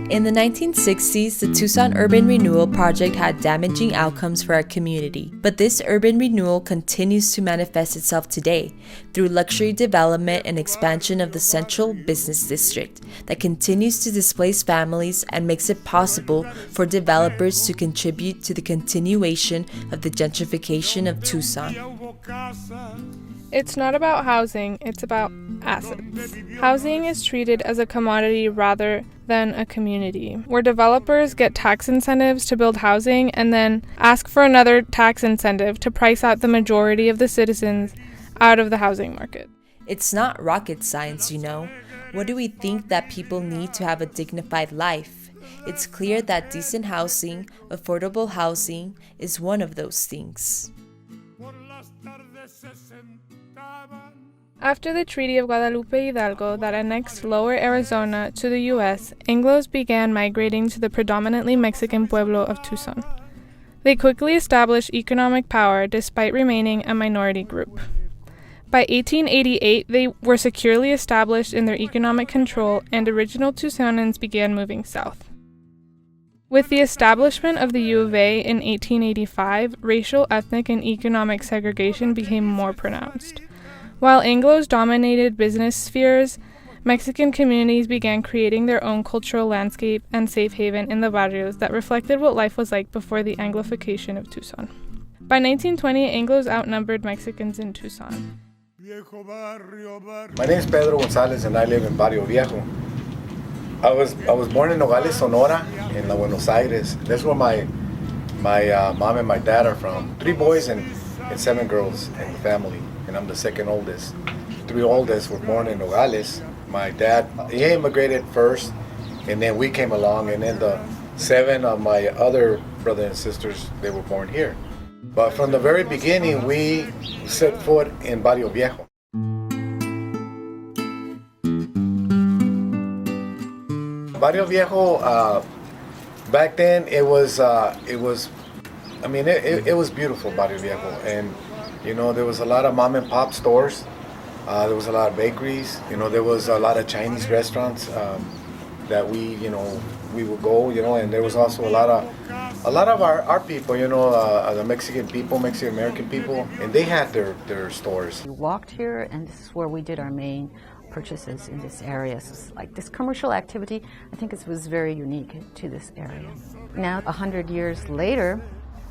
In the 1960s, the Tucson Urban Renewal Project had damaging outcomes for our community, but this urban renewal continues to manifest itself today through luxury development and expansion of the Central Business District that continues to displace families and makes it possible for developers to contribute to the continuation of the gentrification of Tucson. It's not about housing, it's about assets. Housing is treated as a commodity rather than a community, where developers get tax incentives to build housing and then ask for another tax incentive to price out the majority of the citizens out of the housing market. It's not rocket science, you know. What do we think that people need to have a dignified life? It's clear that decent housing, affordable housing, is one of those things. After the Treaty of Guadalupe Hidalgo that annexed Lower Arizona to the U.S., Anglos began migrating to the predominantly Mexican pueblo of Tucson. They quickly established economic power despite remaining a minority group. By 1888, they were securely established in their economic control, and original Tucsonans began moving south. With the establishment of the U of A in 1885, racial, ethnic, and economic segregation became more pronounced. While Anglos dominated business spheres, Mexican communities began creating their own cultural landscape and safe haven in the barrios that reflected what life was like before the Anglification of Tucson. By 1920, Anglos outnumbered Mexicans in Tucson. My name is Pedro Gonzalez and I live in Barrio Viejo. I was born in Nogales, Sonora, in Buenos Aires. That's where my mom and my dad are from. 3 boys and 7 girls in the family. And I'm the second oldest. 3 oldest were born in Nogales. My dad, he immigrated first, and then we came along, and then the 7 of my other brothers and sisters, they were born here. But from the very beginning, we set foot in Barrio Viejo. Barrio Viejo, back then it was beautiful, Barrio Viejo, and you know, there was a lot of mom and pop stores. There was a lot of bakeries. You know, there was a lot of Chinese restaurants that we would go. You know, and there was also a lot of our people. You know, the Mexican people, Mexican American people, and they had their stores. We walked here, and this is where we did our main purchases in this area. So it's like this commercial activity, I think it was very unique to this area. Now, 100 years later,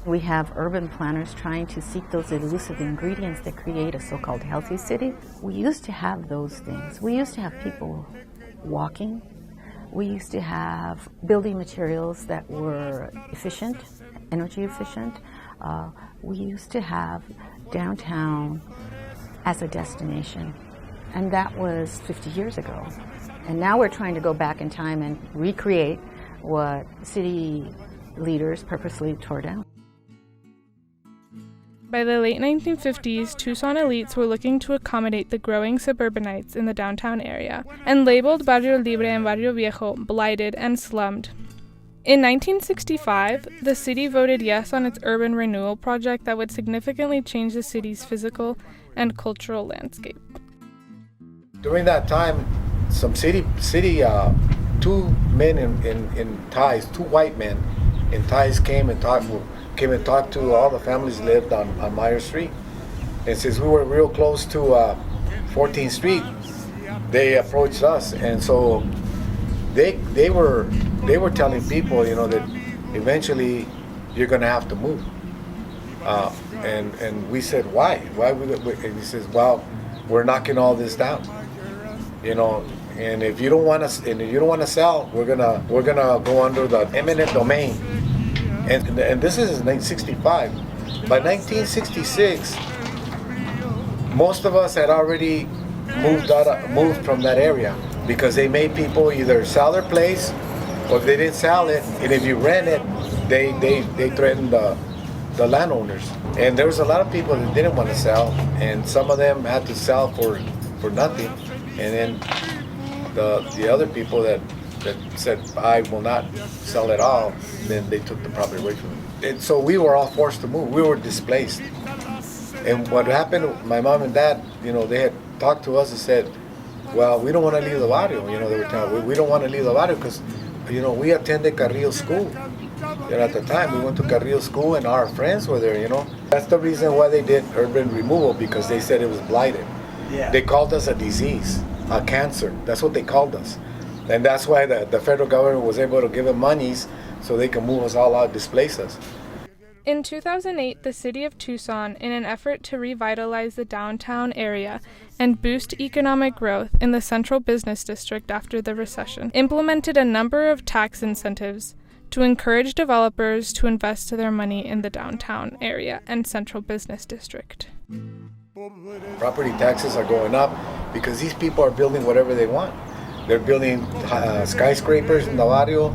we have urban planners trying to seek those elusive ingredients that create a so-called healthy city. We used to have those things. We used to have people walking. We used to have building materials that were efficient, energy efficient. We used to have downtown as a destination. And that was 50 years ago. And now we're trying to go back in time and recreate what city leaders purposely tore down. By the late 1950s, Tucson elites were looking to accommodate the growing suburbanites in the downtown area, and labeled Barrio Libre and Barrio Viejo blighted and slummed. In 1965, the city voted yes on its urban renewal project that would significantly change the city's physical and cultural landscape. During that time, some city 2 men in ties, 2 white men in ties came and talked to all the families that lived on Meyer Street. And since we were real close to 14th Street, they approached us, and so they were telling people, you know, that eventually you're going to have to move. And we said, why? And he says, well, we're knocking all this down, you know. And if you don't want to sell, we're gonna go under the eminent domain. And this is 1965. By 1966, most of us had already moved from that area because they made people either sell their place, or if they didn't sell it, and if you rent it, they threatened the landowners. And there was a lot of people that didn't want to sell, and some of them had to sell for nothing. And then the other people that said, I will not sell at all, then they took the property away from them. And so we were all forced to move. We were displaced. And what happened, my mom and dad, you know, they had talked to us and said, well, we don't want to leave the barrio. You know, they were telling, we don't want to leave the barrio because, you know, we attended Carrillo School. You know, at the time, we went to Carrillo School and our friends were there, you know. That's the reason why they did urban removal, because they said it was blighted. Yeah. They called us a disease, a cancer. That's what they called us. And that's why the federal government was able to give them monies so they can move us all out, displace us. In 2008, the city of Tucson, in an effort to revitalize the downtown area and boost economic growth in the central business district after the recession, implemented a number of tax incentives to encourage developers to invest their money in the downtown area and central business district. Property taxes are going up because these people are building whatever they want. They're building skyscrapers in the barrio.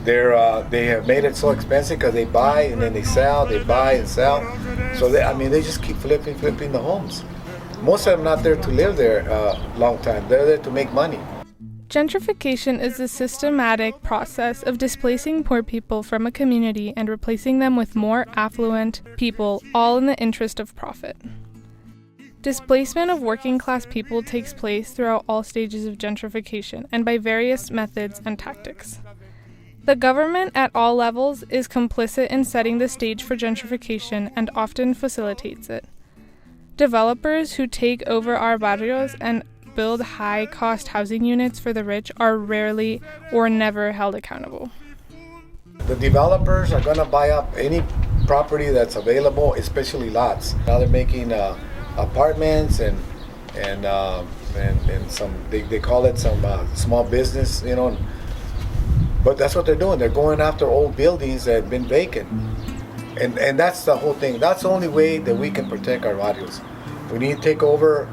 They have made it so expensive because they buy and then they sell, they buy and sell. So they just keep flipping the homes. Most of them not there to live there long time. They're there to make money. Gentrification is the systematic process of displacing poor people from a community and replacing them with more affluent people, all in the interest of profit. Displacement of working class people takes place throughout all stages of gentrification and by various methods and tactics. The government at all levels is complicit in setting the stage for gentrification and often facilitates it. Developers who take over our barrios and build high-cost housing units for the rich are rarely or never held accountable. The developers are going to buy up any property that's available, especially lots. Now they're making apartments and some they call it some small business, you know. But that's what they're doing. They're going after old buildings that have been vacant. And that's the whole thing. That's the only way that we can protect our barrios. We need to take over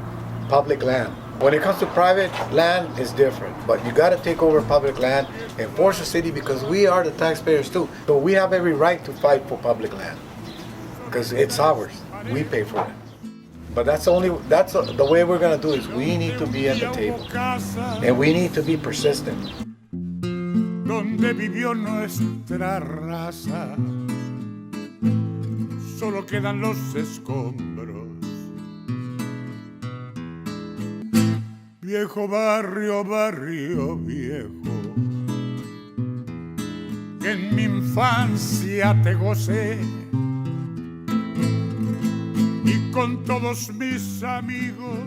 public land. When it comes to private land, it's different. But you got to take over public land and force the city, because we are the taxpayers too. So we have every right to fight for public land because it's ours. We pay for it. But that's the way we're going to do it. Is we need to be at the table. And we need to be persistent. Donde vivió nuestra raza, solo quedan los escombros. Viejo barrio, barrio viejo, que en mi infancia te gocé, y con todos mis amigos